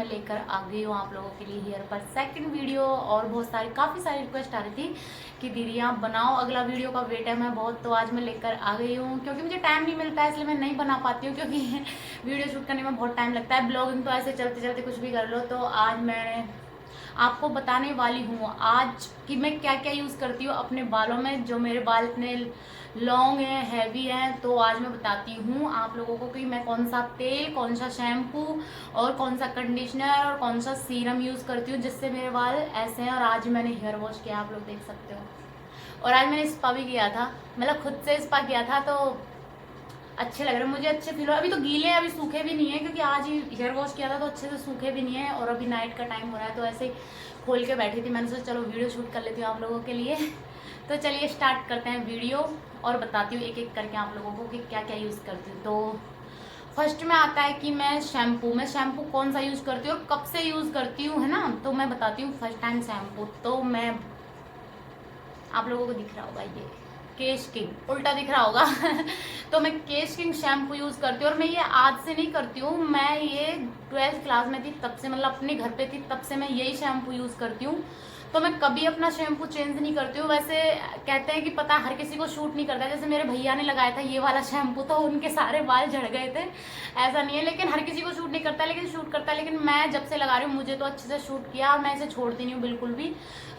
मैं लेकर आ गई हूँ आप लोगों के लिए हेयर पर सेकंड वीडियो। और काफ़ी सारी रिक्वेस्ट आ रही थी कि दीदी आप बनाओ, अगला वीडियो का वेट है मैं बहुत, तो आज मैं लेकर आ गई हूँ। क्योंकि मुझे टाइम नहीं मिलता है इसलिए मैं नहीं बना पाती हूँ, क्योंकि वीडियो शूट करने में बहुत टाइम लगता है। ब्लॉगिंग तो ऐसे चलते चलते कुछ भी कर लो। तो आज मैं आपको बताने वाली हूँ आज कि मैं क्या क्या यूज़ करती हूँ अपने बालों में, जो मेरे बाल इतने लॉन्ग हैं, हैवी हैं। तो आज मैं बताती हूँ आप लोगों को कि मैं कौन सा तेल, कौन सा शैम्पू और कौन सा कंडीशनर और कौन सा सीरम यूज़ करती हूँ जिससे मेरे बाल ऐसे हैं। और आज मैंने हेयर वॉश किया, आप लोग देख सकते हो। और आज मैंने स्पा भी किया था, मतलब खुद से स्पा किया था, तो अच्छे लग रहे हैं मुझे, अच्छे फील हो। अभी तो गीले हैं, अभी सूखे भी नहीं है, क्योंकि आज ही हेयर वॉश किया था तो अच्छे से सूखे भी नहीं है। और अभी नाइट का टाइम हो रहा है तो ऐसे ही खोल के बैठी थी, मैंने सोचा चलो वीडियो शूट कर लेती हूँ आप लोगों के लिए। तो चलिए स्टार्ट करते हैं वीडियो और बताती हूँ एक एक करके आप लोगों को कि क्या क्या यूज़ करती हूँ। तो फर्स्ट में आता है कि मैं शैम्पू कौन सा यूज़ करती हूँ और कब से यूज़ करती हूँ, है ना। तो मैं बताती हूँ फर्स्ट टाइम शैम्पू, तो मैं आप लोगों को दिख रहा होगा ये केश किंग, उल्टा दिख रहा होगा तो मैं केश किंग शैम्पू यूज़ करती हूँ। और मैं ये आज से नहीं करती हूँ, मैं ये 12th क्लास में थी तब से, मतलब अपने घर पे थी तब से मैं यही शैम्पू यूज़ करती हूँ। तो मैं कभी अपना शैम्पू चेंज नहीं करती हूँ। वैसे कहते हैं कि पता हर किसी को शूट नहीं करता है, जैसे मेरे भैया ने लगाया था ये वाला शैम्पू तो उनके सारे बाल झड़ गए थे, ऐसा नहीं है। लेकिन हर किसी को शूट नहीं करता, लेकिन शूट करता है। लेकिन मैं जब से लगा रही हूँ मुझे तो अच्छे से शूट किया और मैं इसे छोड़ती नहीं हूँ बिल्कुल भी।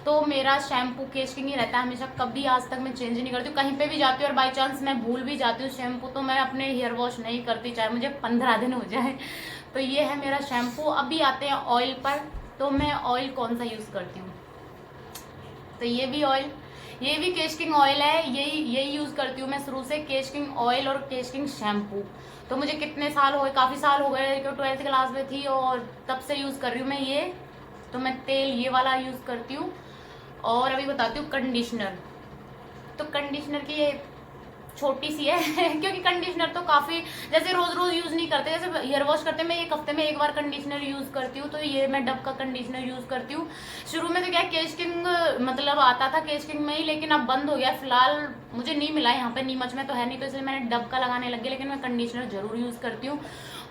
तो मेरा शैम्पू केश किंग ही रहता है हमेशा, कभी आज तक मैं चेंज नहीं करती हूँ। कहीं पे भी जाती हूँ और बाई चांस मैं भूल भी जाती हूँ शैम्पू, तो मैं अपने हेयर वॉश नहीं करती, चाहे मुझे 15 दिन हो जाए। तो ये है मेरा शैम्पू। अभी आते हैं ऑयल पर, तो मैं ऑयल कौन सा यूज़ करती हूँ। तो ये भी केश किंग ऑयल है, यही यूज़ करती हूँ मैं शुरू से, केश किंग ऑयल और केश किंग शैम्पू। तो मुझे कितने साल हो गए, काफ़ी साल हो गए, क्योंकि 12th क्लास में थी और तब से यूज़ कर रही हूँ मैं ये। तो मैं तेल ये वाला यूज़ करती हूँ। और अभी बताती हूँ कंडीशनर। तो कंडीशनर की ये छोटी सी है क्योंकि कंडीशनर तो काफ़ी, जैसे रोज़ रोज़ यूज़ नहीं करते, जैसे हेयर वॉश करते हैं मैं एक हफ्ते में एक बार कंडीशनर यूज़ करती हूँ। तो ये मैं डब का कंडीशनर यूज़ करती हूँ। शुरू में तो क्या केश किंग मतलब आता था केश किंग में ही, लेकिन अब बंद हो गया फिलहाल, मुझे नहीं मिला यहाँ पे नीमच में तो है नहीं, तो इसलिए मैंने डब का लगाने लग गया। लेकिन मैं कंडीशनर जरूर यूज़ करती हूँ।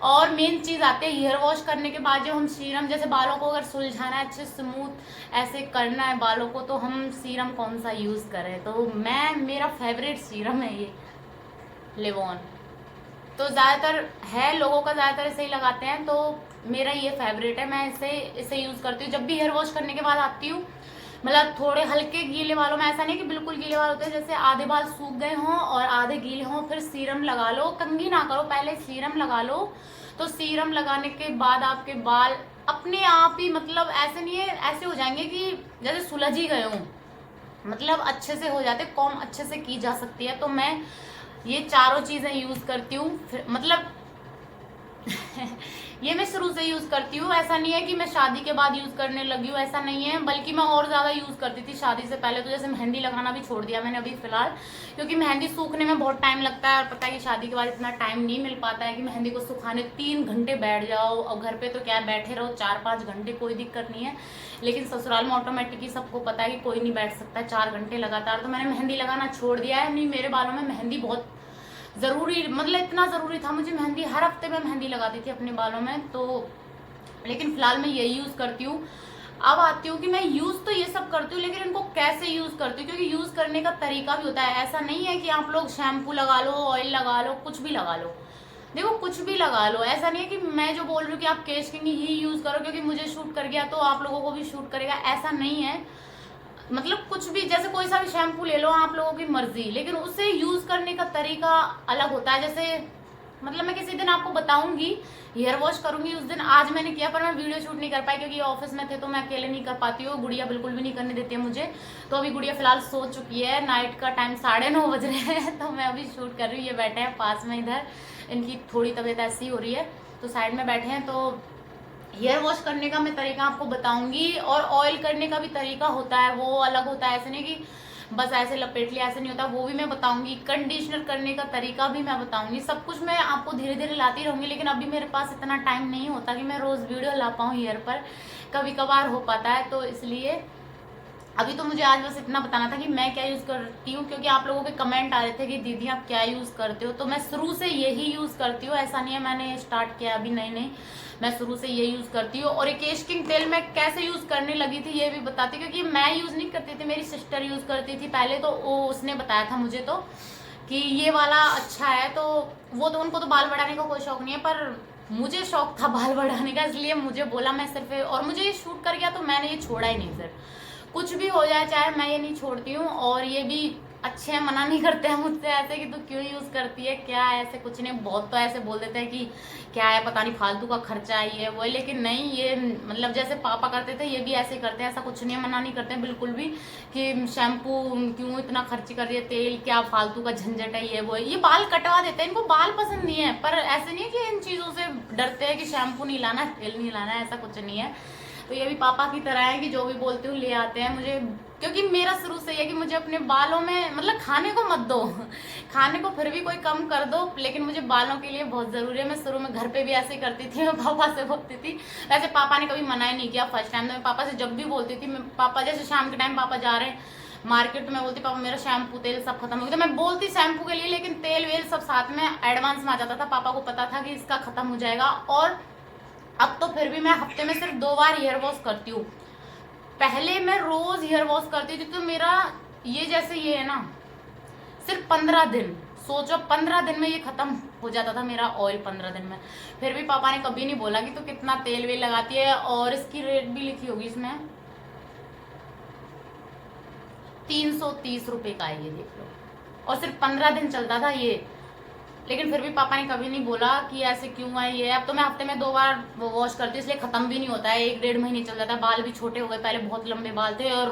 और मेन चीज़ आती है हेयर वॉश करने के बाद, जो हम सीरम, जैसे बालों को अगर सुलझाना है, अच्छे स्मूथ ऐसे करना है बालों को, तो हम सीरम कौन सा यूज़ करें। तो मेरा फेवरेट सीरम है ये लिवॉन। तो ज़्यादातर है लोगों का, ज़्यादातर इसे ही लगाते हैं, तो मेरा ये फेवरेट है, मैं इसे यूज़ करती हूँ जब भी हेयर वॉश करने के बाद आती हूँ। मतलब थोड़े हल्के गीले बालों में, ऐसा नहीं कि बिल्कुल गीले बाल होते हैं, जैसे आधे बाल सूख गए हों और आधे गीले हों, फिर सीरम लगा लो, कंघी ना करो, पहले सीरम लगा लो। तो सीरम लगाने के बाद आपके बाल अपने आप ही, मतलब ऐसे नहीं है, ऐसे हो जाएंगे कि जैसे सुलझ ही गए हों, मतलब अच्छे से हो जाते, कॉम अच्छे से की जा सकती है। तो मैं ये चारों चीज़ें यूज़ करती हूँ, मतलब ये मैं शुरू से यूज़ करती हूँ, ऐसा नहीं है कि मैं शादी के बाद यूज़ करने लगी हूँ, ऐसा नहीं है, बल्कि मैं और ज़्यादा यूज़ करती थी शादी से पहले। तो जैसे मेहंदी लगाना भी छोड़ दिया मैंने अभी फ़िलहाल, क्योंकि मेहंदी सूखने में बहुत टाइम लगता है, और पता है कि शादी के बाद इतना टाइम नहीं मिल पाता है कि मेहंदी को सुखाने 3 घंटे बैठ जाओ। और घर पर तो क्या बैठे रहो 4-5 घंटे, कोई दिक्कत नहीं है। लेकिन ससुराल में ऑटोमेटिकली सबको पता है कि कोई नहीं बैठ सकता 4 घंटे लगातार। तो मैंने मेहंदी लगाना छोड़ दिया है। नहीं, मेरे बालों में मेहंदी बहुत ज़रूरी, मतलब इतना ज़रूरी था मुझे मेहंदी, हर हफ्ते में मेहंदी लगाती थी अपने बालों में। तो लेकिन फ़िलहाल मैं यही यूज़ करती हूँ। अब आती हूँ कि मैं यूज़ तो ये सब करती हूँ, लेकिन इनको कैसे यूज़ करती हूँ, क्योंकि यूज़ करने का तरीका भी होता है। ऐसा नहीं है कि आप लोग शैम्पू लगा लो, ऑयल लगा लो, कुछ भी लगा लो, देखो कुछ भी लगा लो। ऐसा नहीं है कि मैं जो बोल रही हूँ कि आप केश किंग ही यूज़ करो क्योंकि मुझे शूट कर गया तो आप लोगों को भी शूट करेगा, ऐसा नहीं है। मतलब कुछ भी, जैसे कोई सा भी शैम्पू ले लो, आप लोगों की मर्जी, लेकिन उसे यूज़ करने का तरीका अलग होता है। जैसे मतलब मैं किसी दिन आपको बताऊंगी, हेयर वॉश करूंगी उस दिन। आज मैंने किया पर मैं वीडियो शूट नहीं कर पाई, क्योंकि ऑफिस में थे तो मैं अकेले नहीं कर पाती हूँ, गुड़िया बिल्कुल भी नहीं करने देती है मुझे। तो अभी गुड़िया फिलहाल सो चुकी है, नाइट का टाइम 9:30 बज रहे हैं, तो मैं अभी शूट कर रही हूँ। ये बैठे हैं पास में इधर, इनकी थोड़ी तबीयत ऐसी हो रही है तो साइड में बैठे हैं। तो हेयर वॉश करने का मैं तरीका आपको बताऊंगी, और ऑयल करने का भी तरीका होता है, वो अलग होता है। ऐसे नहीं कि बस ऐसे लपेट लिया, ऐसे नहीं होता, वो भी मैं बताऊंगी। कंडीशनर करने का तरीका भी मैं बताऊंगी। सब कुछ मैं आपको धीरे धीरे लाती रहूंगी, लेकिन अभी मेरे पास इतना टाइम नहीं होता कि मैं रोज़ वीडियो ला पाऊँ हेयर पर, कभी कभार हो पाता है, तो इसलिए अभी तो मुझे आज बस इतना बताना था कि मैं क्या यूज़ करती हूँ, क्योंकि आप लोगों के कमेंट आ रहे थे कि दीदी आप क्या यूज़ करते हो। तो मैं शुरू से यही यूज़ करती हूँ, ऐसा नहीं है मैंने स्टार्ट किया अभी, नहीं नहीं, मैं शुरू से यही यूज़ करती हूँ। और एक केश किंग तेल मैं कैसे यूज़ करने लगी थी ये भी बताती, क्योंकि मैं यूज़ नहीं करती थी, मेरी सिस्टर यूज़ करती थी पहले, तो वो उसने बताया था मुझे तो कि ये वाला अच्छा है। तो वो तो उनको तो बाल बढ़ाने का कोई शौक नहीं है, पर मुझे शौक था बाल बढ़ाने का, इसलिए मुझे बोला मैं सिर्फ, और मुझे ये शूट कर गया तो मैंने ये छोड़ा ही नहीं। फिर कुछ भी हो जाए चाहे, मैं ये नहीं छोड़ती हूँ। और ये भी अच्छे हैं, मना नहीं करते हैं मुझसे ऐसे कि तू क्यों यूज़ करती है, क्या है, ऐसे कुछ नहीं। बहुत तो ऐसे बोल देते हैं कि क्या है पता नहीं फालतू का खर्चा है ये वो है, लेकिन नहीं, ये मतलब जैसे पापा करते थे ये भी ऐसे करते हैं, ऐसा कुछ नहीं है, मना नहीं करते हैं बिल्कुल भी कि शैम्पू क्यों इतना खर्च कर रही है, तेल क्या फालतू का झंझट है ये वो है। ये बाल कटवा देते हैं, इनको बाल पसंद नहीं है, पर ऐसे नहीं है कि इन चीज़ों से डरते हैं कि शैम्पू नहीं लाना, तेल नहीं लाना, ऐसा कुछ नहीं है। तो ये भी पापा की तरह है कि जो भी बोलती हूँ ले आते हैं मुझे, क्योंकि मेरा शुरू से है कि मुझे अपने बालों में, मतलब खाने को मत दो, खाने को फिर भी कोई कम कर दो, लेकिन मुझे बालों के लिए बहुत ज़रूरी है। मैं शुरू में घर पे भी ऐसे करती थी, मैं पापा से बोलती थी, वैसे पापा ने कभी मना ही नहीं किया फर्स्ट टाइम। तो मैं पापा से जब भी बोलती थी, मैं पापा जैसे शाम के टाइम पापा जा रहे हैं मार्केट, में बोलती पापा मेरा शैम्पू तेल सब खत्म हो गया, तो मैं बोलती शैम्पू के लिए, लेकिन तेल वेल सब साथ में एडवांस में आ जाता था। पापा को पता था कि इसका खत्म हो जाएगा। और अब तो फिर भी मैं हफ्ते में सिर्फ 2 बार हेयर वॉश करती हूँ। पहले मैं रोज हेयर वॉश करती थी, तो मेरा ये जैसे ये है ना, सिर्फ 15 दिन, सोचो 15 दिन में ये खत्म हो जाता था मेरा ऑयल, 15 दिन में। फिर भी पापा ने कभी नहीं बोला कि तू कितना तेल वेल लगाती है। और इसकी रेट भी लिखी होगी इसमें, 330 रुपए का है ये, देख लो। और सिर्फ 15 दिन चलता था ये, लेकिन फिर भी पापा ने कभी नहीं बोला कि ऐसे क्यों है ये। अब तो मैं हफ्ते में 2 बार वो वॉश करती हूँ, इसलिए खत्म भी नहीं होता है, 1 डेढ़ महीने चल जाता है। बाल भी छोटे हो गए, पहले बहुत लंबे बाल थे। और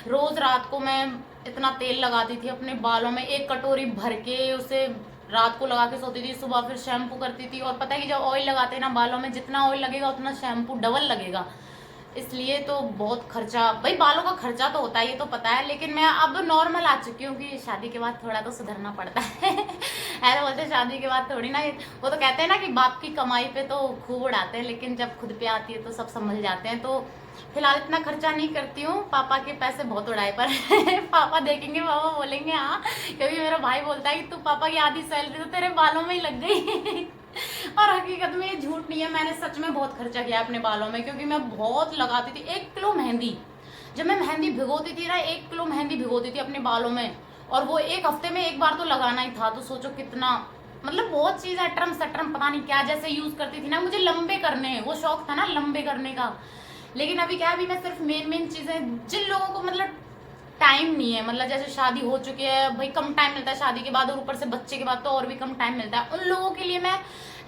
रोज रात को मैं इतना तेल लगाती थी अपने बालों में, 1 कटोरी भर के उसे रात को लगा के सोती थी, सुबह फिर शैम्पू करती थी। और पता है कि जब ऑयल लगाते हैं ना बालों में, जितना ऑयल लगेगा उतना शैम्पू डबल लगेगा, इसलिए तो बहुत खर्चा, भाई बालों का खर्चा तो होता है, ये तो पता है। लेकिन मैं अब नॉर्मल आ चुकी हूँ कि शादी के बाद थोड़ा तो सुधरना पड़ता है। ऐसे बोलते हैं शादी के बाद थोड़ी ना, वो तो कहते हैं ना कि बाप की कमाई पे तो खूब उड़ाते हैं, लेकिन जब खुद पे आती है तो सब संभल जाते हैं। तो फिलहाल इतना खर्चा नहीं करती हूँ, पापा के पैसे बहुत उड़ाए पर पापा देखेंगे, पापा बोलेंगे हाँ, क्योंकि मेरा भाई बोलता है कि तू पापा की आधी सैलरी तो तेरे बालों में ही लग गई। और हकीकत में ये झूठ नहीं है, मैंने सच में बहुत खर्चा किया अपने बालों में, क्योंकि मैं बहुत लगाती थी। 1 किलो मेहंदी, जब मैं मेहंदी भिगोती थी ना, 1 किलो मेहंदी भिगोती थी अपने बालों में, और वो 1 हफ्ते में 1 बार तो लगाना ही था। तो सोचो कितना, मतलब बहुत चीज़ अटरम सटरम पता नहीं क्या जैसे यूज़ करती थी ना। मुझे लंबे करने, वो शौक था ना लंबे करने का। लेकिन अभी क्या है, अभी मैं सिर्फ मेन मेन चीज़ें, जिन लोगों को मतलब टाइम नहीं है, मतलब जैसे शादी हो चुकी है, भाई कम टाइम मिलता है शादी के बाद, और ऊपर से बच्चे के बाद तो और भी कम टाइम मिलता है, उन लोगों के लिए मैं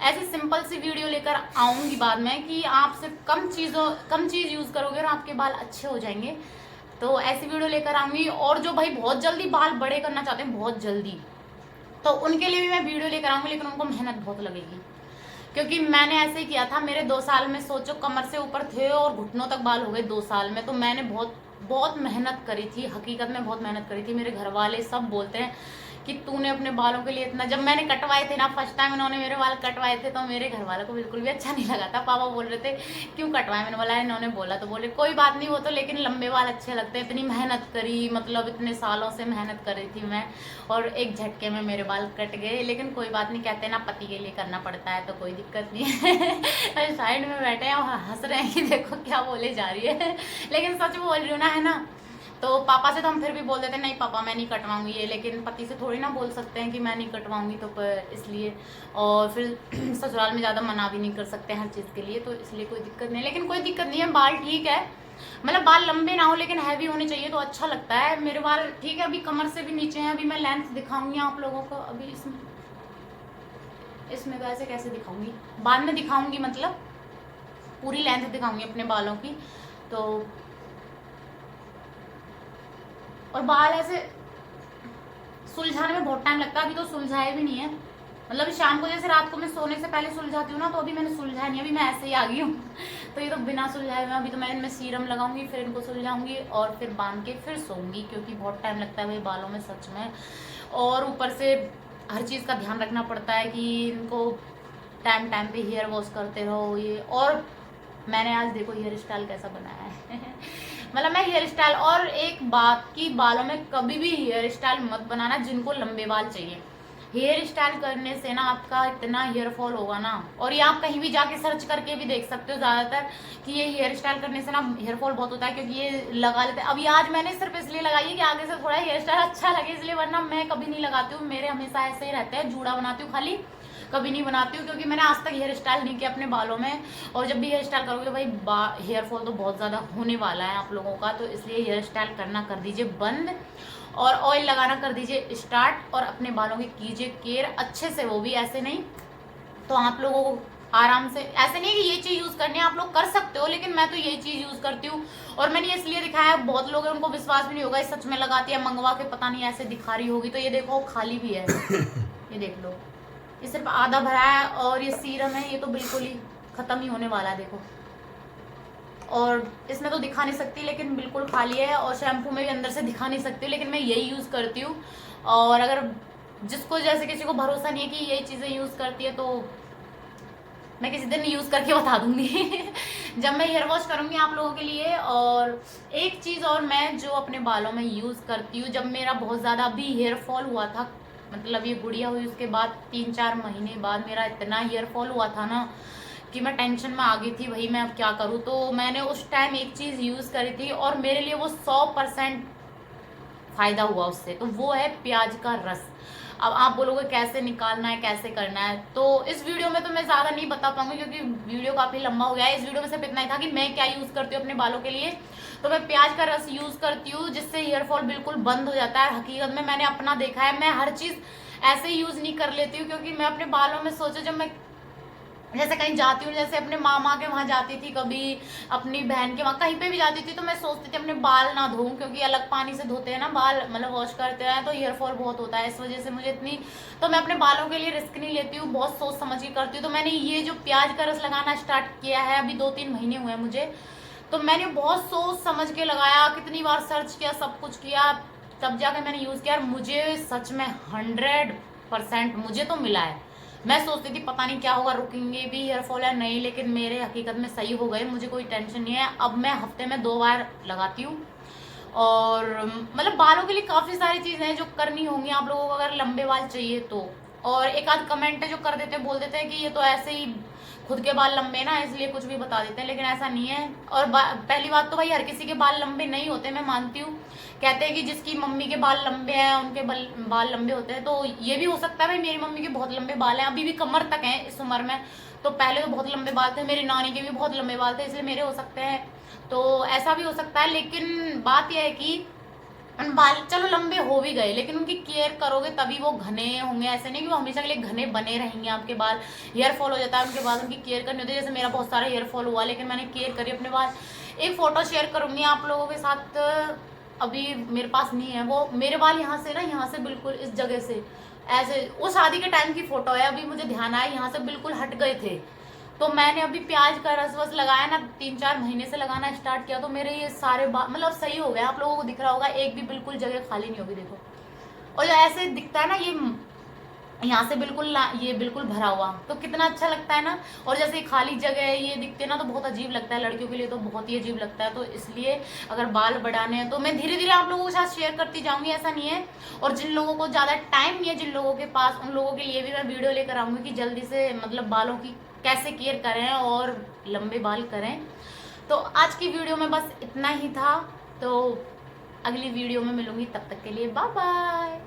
ऐसी सिंपल सी वीडियो लेकर आऊँगी बाद में कि आप सिर्फ कम चीज़ यूज़ करोगे और आपके बाल अच्छे हो जाएंगे। तो ऐसी वीडियो लेकर आऊँगी। और जो भाई बहुत जल्दी बाल बड़े करना चाहते हैं, बहुत जल्दी, तो उनके लिए भी मैं वीडियो लेकर आऊँगी, लेकिन उनको मेहनत बहुत लगेगी। क्योंकि मैंने ऐसे ही किया था, मेरे 2 साल में सोचो कमर से ऊपर थे और घुटनों तक बाल हो गए 2 साल में। तो मैंने बहुत बहुत मेहनत करी थी, हकीकत में बहुत मेहनत करी थी। मेरे घर वाले सब बोलते हैं कि तूने अपने बालों के लिए इतना, जब मैंने कटवाए थे ना फर्स्ट टाइम इन्होंने मेरे बाल कटवाए थे, तो मेरे घर वालों को बिल्कुल भी अच्छा नहीं लगा था। पापा बोल रहे थे क्यों कटवाए, मैंने बोला इन्होंने बोला, तो बोले कोई बात नहीं, वो तो लेकिन लंबे बाल अच्छे लगते हैं। इतनी मेहनत करी, मतलब इतने सालों से मेहनत कर रही थी मैं, और एक झटके में मेरे बाल कट गए। लेकिन कोई बात नहीं, कहते ना पति के लिए करना पड़ता है, तो कोई दिक्कत नहीं है। साइड में बैठे हैं और हंस रहे हैं कि देखो क्या बोले जा रही है, लेकिन सच बोल रही हूँ ना, है ना। तो पापा से तो हम फिर भी बोल देते नहीं पापा मैं नहीं कटवाऊंगी ये, लेकिन पति से थोड़ी ना बोल सकते हैं कि मैं नहीं कटवाऊंगी, तो इसलिए। और फिर ससुराल में ज़्यादा मना भी नहीं कर सकते हर चीज़ के लिए, तो इसलिए कोई दिक्कत नहीं। लेकिन कोई दिक्कत नहीं है, बाल ठीक है, मतलब बाल लंबे ना हो लेकिन हैवी होने चाहिए, तो अच्छा लगता है। मेरे बाल ठीक है, अभी कमर से भी नीचे हैं। अभी मैं लेंथ दिखाऊंगी आप लोगों को, अभी इसमें वैसे कैसे दिखाऊंगी, बाद में दिखाऊंगी, मतलब पूरी लेंथ दिखाऊंगी अपने बालों की। तो और बाल ऐसे सुलझाने में बहुत टाइम लगता है, अभी तो सुलझाए भी नहीं है, मतलब शाम को जैसे रात को मैं सोने से पहले सुलझाती हूँ ना, तो अभी मैंने सुलझाया नहीं, अभी मैं ऐसे ही आ गई हूँ। तो ये तो बिना सुलझाए हुए, अभी तो मैं इनमें सीरम लगाऊंगी, फिर इनको सुलझाऊंगी और फिर बांध के फिर सोऊंगी, क्योंकि बहुत टाइम लगता है भाई बालों में सच में। और ऊपर से हर चीज़ का ध्यान रखना पड़ता है कि इनको टाइम टाइम पे हेयर वॉश करते रहो ये। और मैंने आज देखो हेयर स्टाइल कैसा बनाया है मतलब मैं हेयर स्टाइल, और एक बात की, बालों में कभी भी हेयर स्टाइल मत बनाना जिनको लंबे बाल चाहिए। हेयर स्टाइल करने से ना आपका इतना हेयर फॉल होगा ना, और ये आप कहीं भी जाके सर्च करके भी देख सकते हो ज़्यादातर कि ये हेयर स्टाइल करने से ना हेयर फॉल बहुत होता है, क्योंकि ये लगा लेते हैं। अभी आज मैंने सिर्फ इसलिए लगाई है कि आगे से थोड़ा हेयर स्टाइल अच्छा लगे, इसलिए, वरना मैं कभी नहीं लगाती हूँ। मेरे हमेशा ऐसे ही रहते हैं, जूड़ा बनाती हूँ खाली, कभी नहीं बनाती हूँ, क्योंकि मैंने आज तक हेयर स्टाइल नहीं किया अपने बालों में। और जब भी हेयर स्टाइल करोगे तो भाई हेयर फॉल तो बहुत ज़्यादा होने वाला है आप लोगों का, तो इसलिए हेयर स्टाइल करना कर दीजिए बंद, और ऑयल लगाना कर दीजिए स्टार्ट, और अपने बालों की कीजिए केयर अच्छे से, वो भी ऐसे नहीं। तो आप लोगों को आराम से, ऐसे नहीं कि ये चीज़ यूज़ करनी है, आप लोग कर सकते हो, लेकिन मैं तो यही चीज़ यूज़ करती हूँ। और मैंने इसलिए दिखाया, बहुत लोग हैं उनको विश्वास भी नहीं होगा, सच में लगाती है, मंगवा के पता नहीं ऐसे दिखा रही होगी। तो ये देखो खाली भी है ये देख लो, ये सिर्फ आधा भरा है, और ये सीरम है, ये तो बिल्कुल ही ख़त्म ही होने वाला है देखो। और इसमें तो दिखा नहीं सकती, लेकिन बिल्कुल खाली है, और शैम्पू में भी अंदर से दिखा नहीं सकती, लेकिन मैं यही यूज़ करती हूँ। और अगर जिसको, जैसे किसी को भरोसा नहीं है कि यही चीज़ें यूज़ करती है, तो मैं किसी दिन यूज़ करके बता दूंगी जब मैं हेयर वॉश करूंगी आप लोगों के लिए। और एक चीज़ और मैं जो अपने बालों में यूज़ करती हूँ, जब मेरा बहुत ज़्यादा भी हेयर फॉल हुआ था, मतलब ये गुड़िया हुई उसके बाद 3-4 महीने बाद मेरा इतना हेयर फॉल हुआ था ना कि मैं टेंशन में आ गई थी, भाई मैं अब क्या करूँ। तो मैंने उस टाइम एक चीज़ यूज़ करी थी, और मेरे लिए वो 100% फ़ायदा हुआ उससे, तो वो है प्याज का रस। अब आप बोलोगे कैसे निकालना है, कैसे करना है, तो इस वीडियो में तो मैं ज़्यादा नहीं बता पाऊंगी, क्योंकि वीडियो काफ़ी लंबा हो गया है। इस वीडियो में सिर्फ इतना ही था कि मैं क्या यूज़ करती हूँ अपने बालों के लिए। तो मैं प्याज का रस यूज़ करती हूँ, जिससे हेयर फॉल बिल्कुल बंद हो जाता है। हकीकत में मैंने अपना देखा है, मैं हर चीज़ ऐसे यूज़ नहीं कर लेती हूँ, क्योंकि मैं अपने बालों में सोचो, जब मैं जैसे कहीं जाती हूँ, जैसे अपने मामा के वहाँ जाती थी, कभी अपनी बहन के वहाँ कहीं पे भी जाती थी, तो मैं सोचती थी अपने बाल ना धोऊं, क्योंकि अलग पानी से धोते हैं ना बाल, मतलब वॉश करते हैं, तो हेयर फॉल बहुत होता है। इस वजह से मुझे इतनी, तो मैं अपने बालों के लिए रिस्क नहीं लेती हूँ, बहुत सोच समझ के करती हूँ। तो मैंने ये जो प्याज का रस लगाना स्टार्ट किया है, अभी 2-3 महीने हुए हैं मुझे, तो मैंने बहुत सोच समझ के लगाया, कितनी बार सर्च किया, सब कुछ किया, तब जाकर मैंने यूज़ किया, और मुझे सच में 100% मुझे तो मिला है। मैं सोचती थी पता नहीं क्या होगा, रुकेंगे भी हेयर फॉल या नहीं, लेकिन मेरे हकीकत में सही हो गए, मुझे कोई टेंशन नहीं है। अब मैं हफ्ते में 2 बार लगाती हूँ। और मतलब बालों के लिए काफ़ी सारी चीज़ें हैं जो करनी होंगी आप लोगों को अगर लंबे बाल चाहिए तो। और एक आध कमेंट है जो कर देते हैं, बोल देते हैं कि ये तो ऐसे ही खुद के बाल लंबे ना, इसलिए कुछ भी बता देते हैं, लेकिन ऐसा नहीं है। और पहली बात तो भाई हर किसी के बाल लंबे नहीं होते, मैं मानती हूँ। कहते हैं कि जिसकी मम्मी के बाल लंबे हैं उनके बाल लंबे होते हैं, तो ये भी हो सकता है। भाई मेरी मम्मी के बहुत लंबे बाल हैं, अभी भी कमर तक हैं इस उम्र में, तो पहले तो बहुत लंबे बाल थे, मेरी नानी के भी बहुत लंबे बाल थे, इसलिए मेरे हो सकते हैं, तो ऐसा भी हो सकता है। लेकिन बात यह है कि बाल चलो लंबे हो भी गए, लेकिन उनकी केयर करोगे तभी वो घने होंगे। ऐसे नहीं कि वो हमेशा के लिए घने बने रहेंगे आपके बाल। हेयर फॉल हो जाता है उनके बाद, उनकी केयर करनी होती है। जैसे मेरा बहुत सारा हेयर फॉल हुआ, लेकिन मैंने केयर करी अपने बाल। एक फ़ोटो शेयर करूँगी आप लोगों के साथ, अभी मेरे पास नहीं है वो। मेरे बाल यहाँ से ना, यहाँ से बिल्कुल इस जगह से ऐसे, वो शादी के टाइम की फ़ोटो है, अभी मुझे ध्यान आया, यहाँ से बिल्कुल हट गए थे। तो मैंने अभी प्याज का रस वस लगाया ना, 3-4 महीने से लगाना स्टार्ट किया, तो मेरे ये सारे बाल मतलब सही हो गए। आप लोगों को दिख रहा होगा, एक भी बिल्कुल जगह खाली नहीं होगी देखो। और जो ऐसे दिखता है ना, ये यहाँ से बिल्कुल ये बिल्कुल भरा हुआ, तो कितना अच्छा लगता है ना। और जैसे खाली जगह है ये दिखते ना, तो बहुत अजीब लगता है, लड़कियों के लिए तो बहुत ही अजीब लगता है। तो इसलिए अगर बाल बढ़ाने हैं तो मैं धीरे धीरे आप लोगों के साथ शेयर करती जाऊंगी, ऐसा नहीं है। और जिन लोगों को ज़्यादा टाइम नहीं है, जिन लोगों के पास, उन लोगों के लिए भी मैं वीडियो लेकर आऊँगी कि जल्दी से मतलब बालों की कैसे केयर करें और लंबे बाल करें। तो आज की वीडियो में बस इतना ही था, तो अगली वीडियो में मिलूंगी, तब तक के लिए बाय बाय।